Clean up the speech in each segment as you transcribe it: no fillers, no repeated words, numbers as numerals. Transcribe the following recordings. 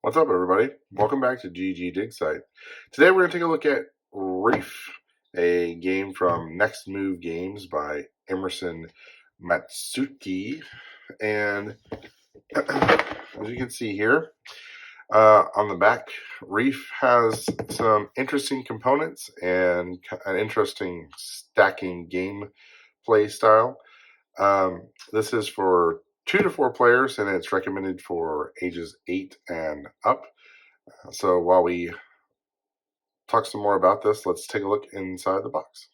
What's up, everybody? Welcome back to GGdigsite. Today we're going to take a look at Reef, a game from Next Move Games by Emerson Matsuki. And as you can see here, on the back, Reef has some interesting components and an interesting stacking game play style. This is for 2 to 4 players, and it's recommended for ages 8 and up. So while we talk some more about this, let's take a look inside the box.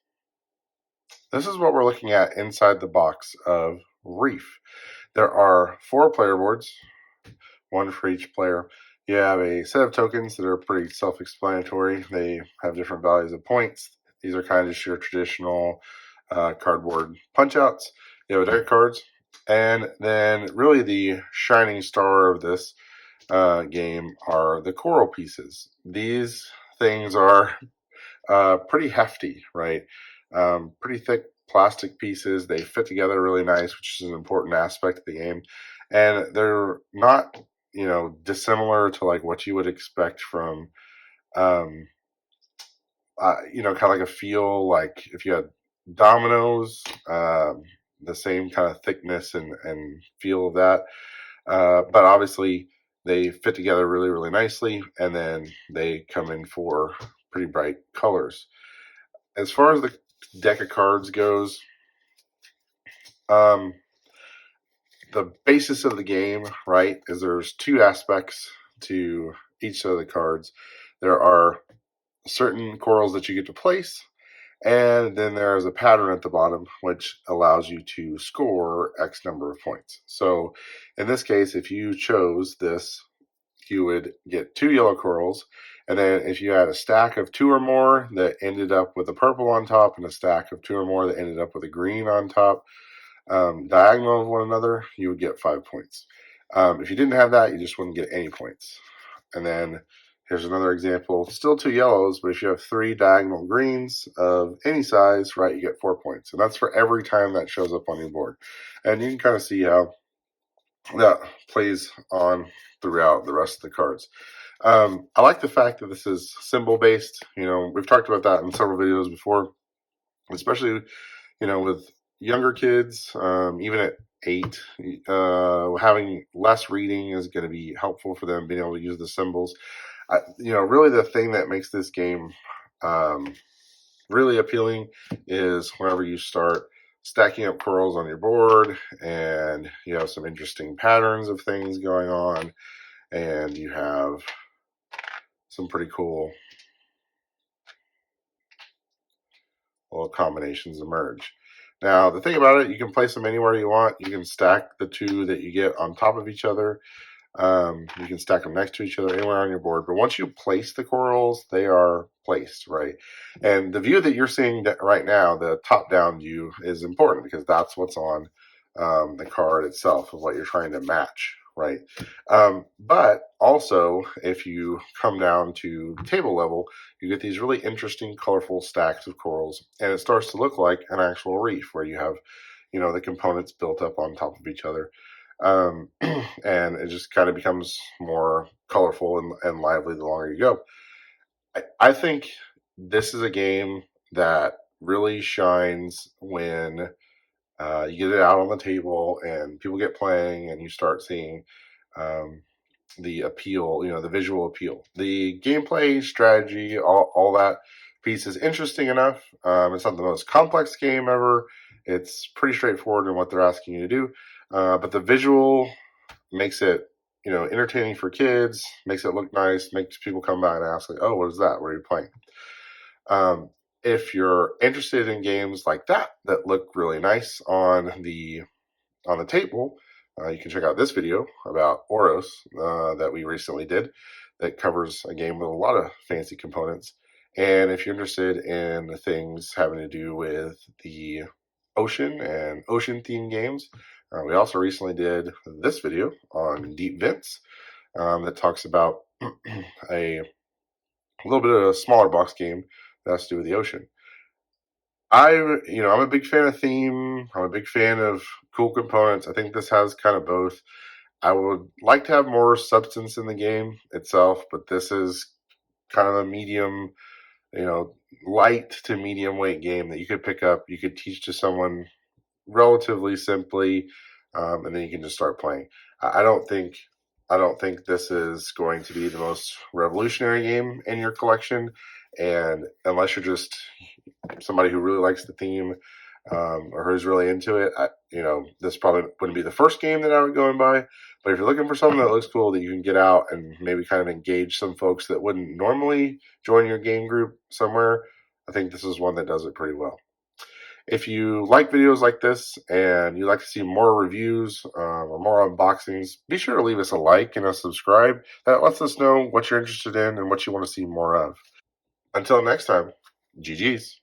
This is what we're looking at inside the box of Reef. There are 4 player boards, 1 for each player. You have a set of tokens that are pretty self-explanatory. They have different values of points. These are kind of just your traditional cardboard punch-outs. You have a deck of cards. And then really the shining star of this game are the coral pieces. These things are pretty hefty, right? Pretty thick plastic pieces. They fit together really nice, which is an important aspect of the game. And they're not, dissimilar to like what you would expect from, kind of like a feel like if you had dominoes, the same kind of thickness and feel of that. But obviously, they fit together really, really nicely, and then they come in for pretty bright colors. As far as the deck of cards goes, the basis of the game, right, is there's 2 aspects to each of the cards. There are certain corals that you get to place, and then there's a pattern at the bottom, which allows you to score X number of points. So in this case, if you chose this, you would get 2 yellow corals. And then if you had a stack of 2 or more that ended up with a purple on top and a stack of 2 or more that ended up with a green on top, diagonal of one another, you would get 5 points. If you didn't have that, you just wouldn't get any points. And then here's another example. Still 2 yellows, but if you have 3 diagonal greens of any size, right, you get 4 points. And that's for every time that shows up on your board. And you can kind of see how that plays on throughout the rest of the cards. I like the fact that this is symbol based. We've talked about that in several videos before, especially, with younger kids, even at 8, having less reading is going to be helpful for them being able to use the symbols. Really the thing that makes this game really appealing is whenever you start stacking up corals on your board and you have some interesting patterns of things going on and you have some pretty cool little combinations emerge. Now, the thing about it, you can place them anywhere you want. You can stack the 2 that you get on top of each other. You can stack them next to each other anywhere on your board. But once you place the corals, they are placed, right? And the view that you're seeing right now, the top-down view, is important because that's what's on the card itself of what you're trying to match, right? But also, if you come down to table level, you get these really interesting, colorful stacks of corals, and it starts to look like an actual reef where you have, the components built up on top of each other. And it just kind of becomes more colorful and lively the longer you go. I think this is a game that really shines when you get it out on the table and people get playing and you start seeing the appeal, the visual appeal. The gameplay, strategy, all that piece is interesting enough. It's not the most complex game ever. It's pretty straightforward in what they're asking you to do. But the visual makes it, entertaining for kids, makes it look nice, makes people come back and ask, like, oh, what is that? What are you playing? If you're interested in games like that look really nice on the table, you can check out this video about Oros that we recently did that covers a game with a lot of fancy components. And if you're interested in things having to do with the ocean and ocean-themed games, we also recently did this video on Deep Vents that talks about a little bit of a smaller box game that has to do with the ocean. I'm a big fan of theme. I'm a big fan of cool components. I think this has kind of both. I would like to have more substance in the game itself, but this is kind of a medium, light to medium weight game that you could pick up. You could teach to someone relatively simply, and then you can just start playing. I don't think this is going to be the most revolutionary game in your collection, and unless you're just somebody who really likes the theme, or who's really into it, this probably wouldn't be the first game that I would go and buy. But if you're looking for something that looks cool that you can get out and maybe kind of engage some folks that wouldn't normally join your game group somewhere, I think this is one that does it pretty well. If you like videos like this and you'd like to see more reviews or more unboxings, be sure to leave us a like and a subscribe. That lets us know what you're interested in and what you want to see more of. Until next time, GG's.